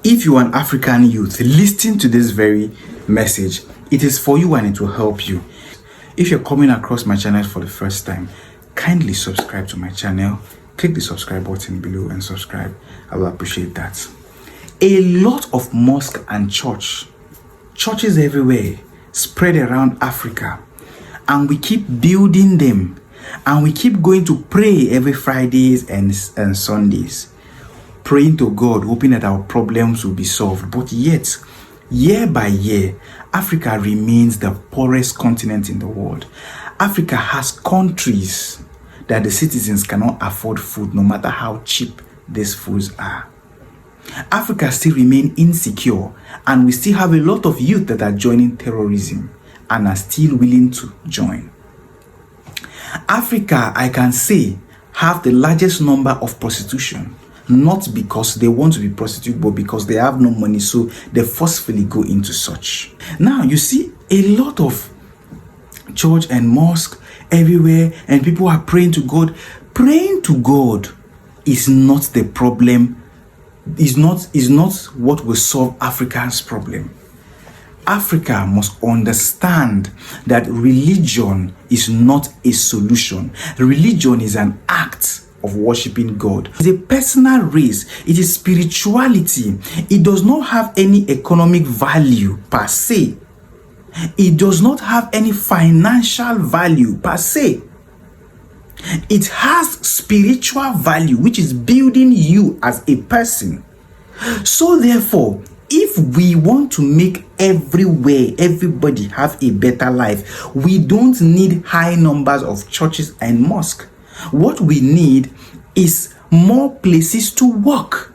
If you are an African youth, listen to this very message. It is for you and it will help you. If you're coming across my channel for the first time, kindly subscribe to my channel. Click the subscribe button below and subscribe. I will appreciate that. A lot of mosques and churches everywhere spread around Africa, and we keep building them, and we keep going to pray every Fridays and Sundays, praying to God, hoping that our problems will be solved. But yet, year by year, Africa remains the poorest continent in the world. Africa has countries that the citizens cannot afford food, no matter how cheap these foods are. Africa still remains insecure, and we still have a lot of youth that are joining terrorism and are still willing to join. Africa, I can say, have the largest number of prostitution, not because they want to be prostitute, but because they have no money, so they forcefully go into such. Now, you see a lot of church and mosque everywhere, and people are praying to God. Praying to God is not the problem. Is not what will solve Africa's problem. Africa must understand that religion is not a solution. Religion is an act of worshiping God. It's a personal race. It is spirituality. It does not have any economic value per se. It does not have any financial value per se. It has spiritual value, which is building you as a person. So therefore, if we want to make everybody have a better life, we don't need high numbers of churches and mosques. What we need is more places to work,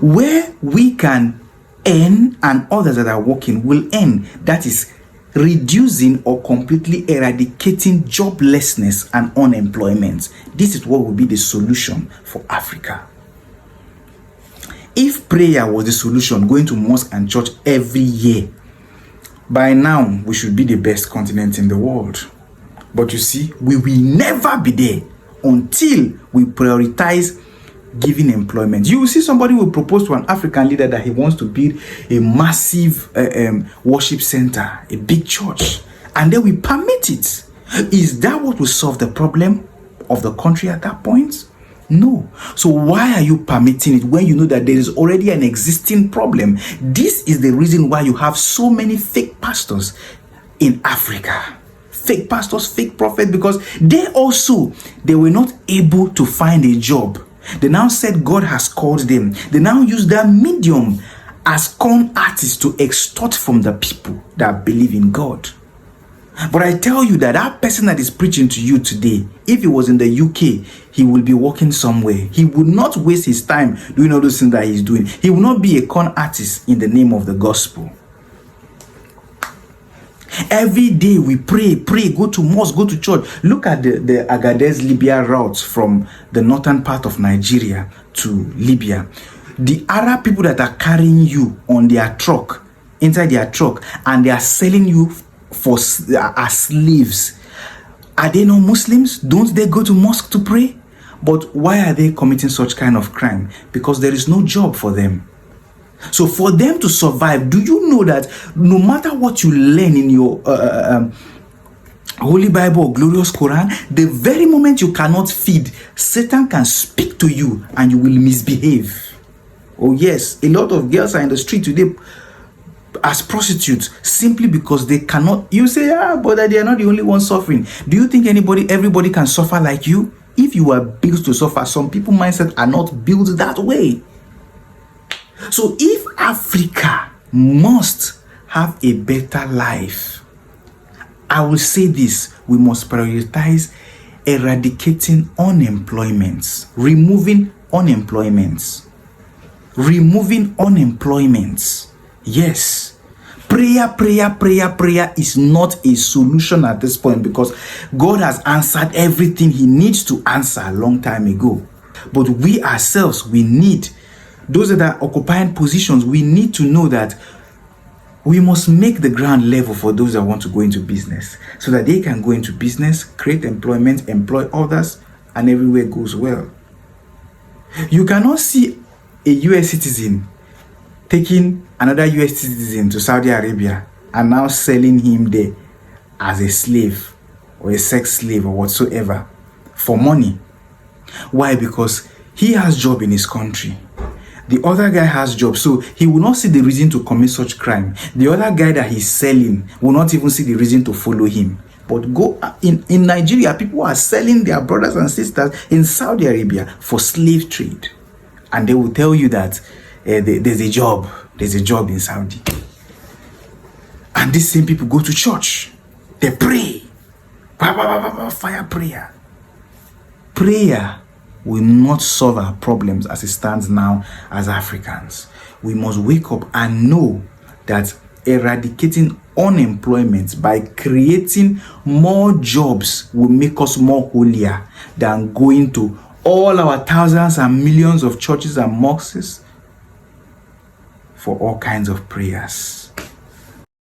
where we can earn and others that are working will earn. That is reducing or completely eradicating joblessness and unemployment. This is what will be the solution for Africa. If prayer was the solution, going to mosque and church every year, by now we should be the best continent in the world. But you see, we will never be there until we prioritize giving employment. You will see somebody will propose to an African leader that he wants to build a massive worship center, a big church, and then we permit it. Is that what will solve the problem of the country at that point? No. So why are you permitting it when you know that there is already an existing problem? This is the reason why you have so many fake pastors in Africa. Fake pastors, fake prophets, because they were not able to find a job. They now said God has called them. They now use that medium as con artists to extort from the people that believe in God. But I tell you that person that is preaching to you today, if he was in the UK, he will be working somewhere. He would not waste his time doing all those things that he's doing. He will not be a con artist in the name of the gospel. Every day we pray, go to mosque, go to church. Look at the Agadez Libya routes from the northern part of Nigeria to Libya. The Arab people that are carrying you on their truck, inside their truck, and they are selling you as slaves. Are they not Muslims? Don't they go to mosque to pray? But why are they committing such kind of crime? Because there is no job for them. So for them to survive, do you know that no matter what you learn in your Holy Bible or glorious Quran, the very moment you cannot feed, Satan can speak to you and you will misbehave. Oh yes, a lot of girls are in the street today as prostitutes simply because they cannot. You say, but they are not the only ones suffering. Do you think everybody can suffer like you? If you are built to suffer, some people's mindset are not built that way. So if Africa must have a better life, I will say this: we must prioritize eradicating unemployment, removing unemployment. Yes. Prayer is not a solution at this point, because God has answered everything he needs to answer a long time ago. But we ourselves, we need, those that are occupying positions, we need to know that we must make the ground level for those that want to go into business, so that they can go into business, create employment, employ others, and everywhere goes well. You cannot see a US citizen taking another US citizen to Saudi Arabia and now selling him there as a slave or a sex slave or whatsoever for money. Why? Because he has job in his country. The other guy has job, so he will not see the reason to commit such crime. The other guy that he's selling will not even see the reason to follow him. But go in Nigeria, people are selling their brothers and sisters in Saudi Arabia for slave trade. And they will tell you that there's a job in Saudi. And these same people go to church. They pray. Fire prayer. Prayer will not solve our problems as it stands now as Africans. We must wake up and know that eradicating unemployment by creating more jobs will make us more holier than going to all our thousands and millions of churches and mosques for all kinds of prayers.